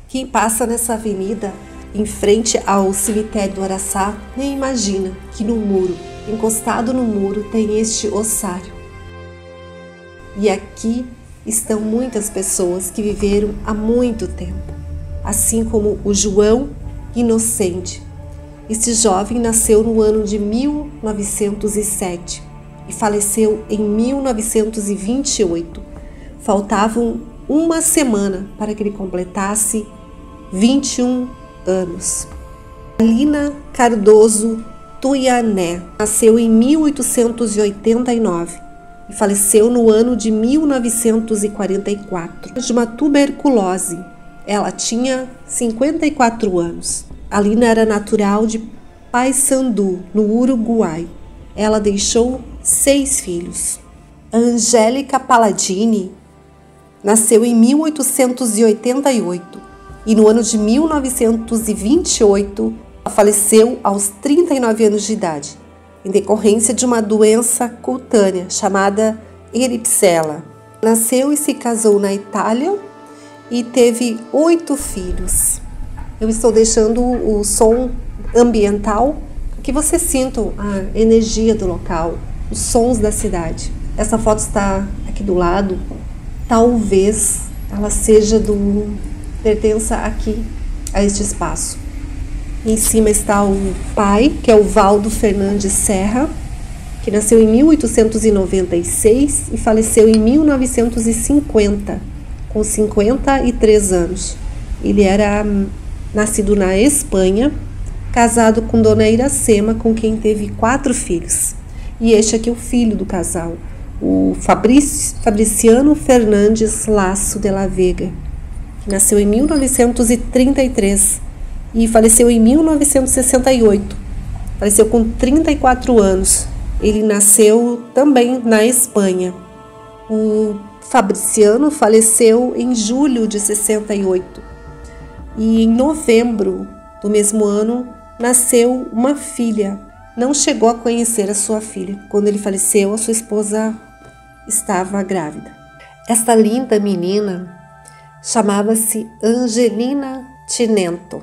Quem passa nessa avenida em frente ao cemitério do Araçá nem imagina que no muro, encostado no muro, tem este ossário. E aqui estão muitas pessoas que viveram há muito tempo, assim como o João Inocente. Este jovem nasceu no ano de 1907 e faleceu em 1928. Faltavam uma semana para que ele completasse 21 anos. Alina Cardoso Tuiané nasceu em 1889 e faleceu no ano de 1944 de uma tuberculose. Ela tinha 54 anos. Alina era natural de Paissandu, no Uruguai. Ela deixou 6 filhos. Angélica Palladini nasceu em 1888 e no ano de 1928 ela faleceu aos 39 anos de idade, em decorrência de uma doença cutânea chamada eripsela. Nasceu e se casou na Itália e teve 8 filhos. Eu estou deixando o som ambiental para que vocês sintam a energia do local, os sons da cidade. Essa foto está aqui do lado. Talvez ela pertença aqui a este espaço. Em cima está o pai, que é o Valdo Fernandes Serra, que nasceu em 1896 e faleceu em 1950, com 53 anos. Ele era nascido na Espanha, casado com Dona Iracema, com quem teve 4 filhos. E este aqui é o filho do casal, o Fabriciano Fernandes Lasso de la Vega, que nasceu em 1933 e faleceu em 1968. Faleceu com 34 anos. Ele nasceu também na Espanha. O Fabriciano faleceu em julho de 68. E em novembro do mesmo ano nasceu uma filha. Não chegou a conhecer a sua filha. Quando ele faleceu, a sua esposa estava grávida. Esta linda menina chamava-se Angelina Tinento.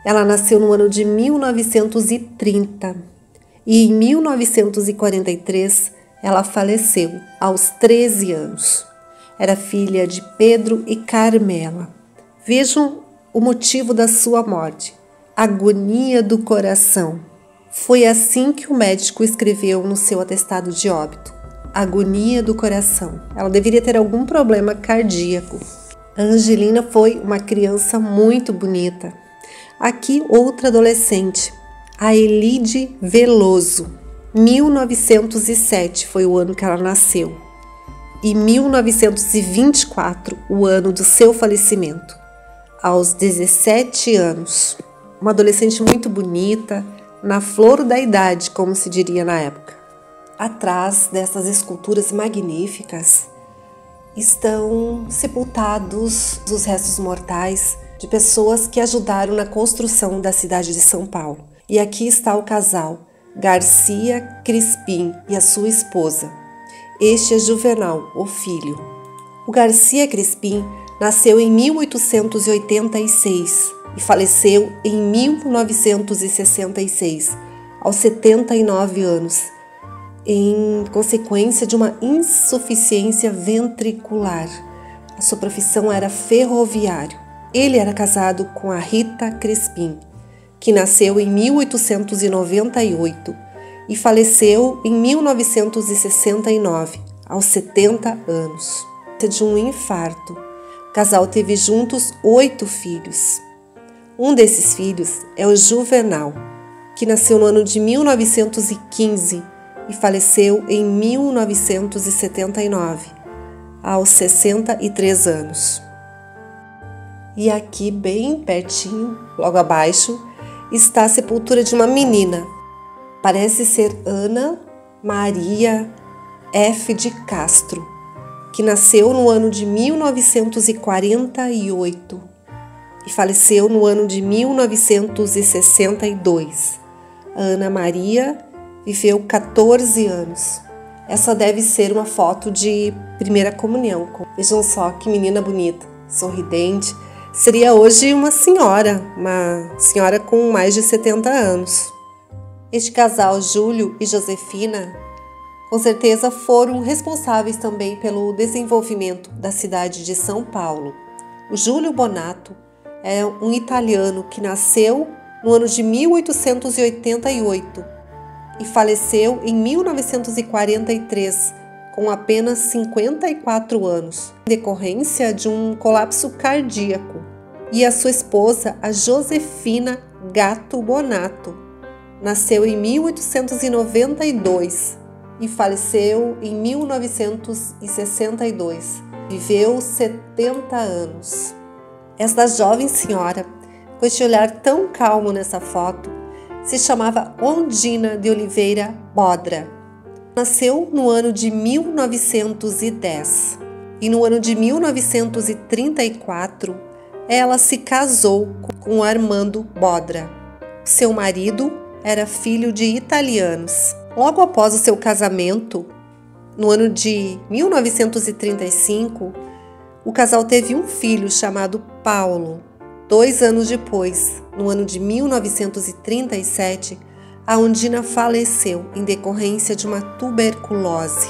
Ela nasceu no ano de 1930 e em 1943 ela faleceu aos 13 anos. Era filha de Pedro e Carmela. Vejam o motivo da sua morte: agonia do coração. Foi assim que o médico escreveu no seu atestado de óbito: agonia do coração. Ela deveria ter algum problema cardíaco. A Angelina foi uma criança muito bonita. Aqui outra adolescente, a Elide Veloso. 1907 foi o ano que ela nasceu e 1924 o ano do seu falecimento, aos 17 anos. Uma adolescente muito bonita, na flor da idade, como se diria na época. Atrás dessas esculturas magníficas estão sepultados os restos mortais de pessoas que ajudaram na construção da cidade de São Paulo. E aqui está o casal Garcia Crispim e a sua esposa. Este é Juvenal, o filho. O Garcia Crispim nasceu em 1886 e faleceu em 1966, aos 79 anos, em consequência de uma insuficiência ventricular. A sua profissão era ferroviário. Ele era casado com a Rita Crispim, que nasceu em 1898 e faleceu em 1969, aos 70 anos, de um infarto. O casal teve juntos 8 filhos. Um desses filhos é o Juvenal, que nasceu no ano de 1915 e faleceu em 1979, aos 63 anos. E aqui, bem pertinho, logo abaixo, está a sepultura de uma menina. Parece ser Ana Maria F. de Castro, que nasceu no ano de 1948 e faleceu no ano de 1962. A Ana Maria viveu 14 anos. Essa deve ser uma foto de primeira comunhão. Vejam só que menina bonita, sorridente, Seria hoje uma senhora com mais de 70 anos. Este casal, Júlio e Josefina, com certeza foram responsáveis também pelo desenvolvimento da cidade de São Paulo. O Júlio Bonato é um italiano que nasceu no ano de 1888 e faleceu em 1943, com apenas 54 anos, em decorrência de um colapso cardíaco. E a sua esposa, a Josefina Gatto Bonato, nasceu em 1892 e faleceu em 1962. Viveu 70 anos. Esta jovem senhora, com este olhar tão calmo nessa foto, se chamava Ondina de Oliveira Bodra. Nasceu no ano de 1910 e no ano de 1934 ela se casou com Armando Bodra. Seu marido era filho de italianos. Logo após o seu casamento, no ano de 1935, o casal teve um filho chamado Paulo. 2 anos depois, no ano de 1937, a Ondina faleceu em decorrência de uma tuberculose.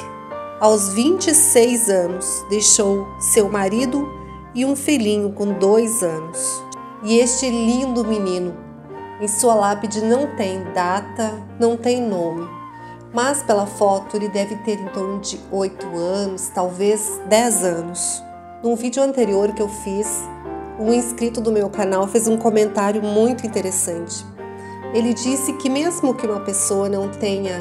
Aos 26 anos, deixou seu marido e um filhinho com 2 anos. E este lindo menino, em sua lápide não tem data, não tem nome, mas pela foto ele deve ter em torno de 8 anos, talvez 10 anos. Num vídeo anterior que eu fiz, um inscrito do meu canal fez um comentário muito interessante. Ele disse que mesmo que uma pessoa não tenha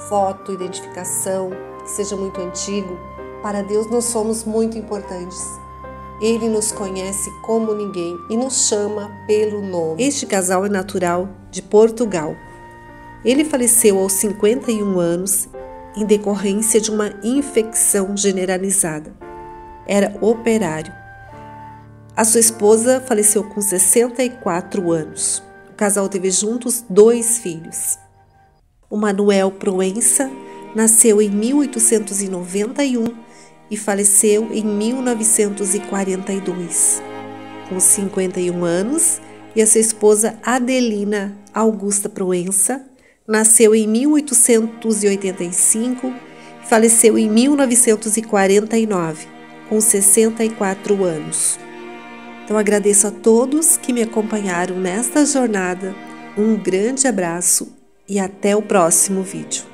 foto, identificação, que seja muito antigo, para Deus nós somos muito importantes. Ele nos conhece como ninguém e nos chama pelo nome. Este casal é natural de Portugal. Ele faleceu aos 51 anos em decorrência de uma infecção generalizada. Era operário. A sua esposa faleceu com 64 anos. O casal teve juntos 2 filhos. O Manuel Proença nasceu em 1891 e faleceu em 1942, com 51 anos, e a sua esposa Adelina Augusta Proença nasceu em 1885 e faleceu em 1949, com 64 anos. Então agradeço a todos que me acompanharam nesta jornada, um grande abraço e até o próximo vídeo.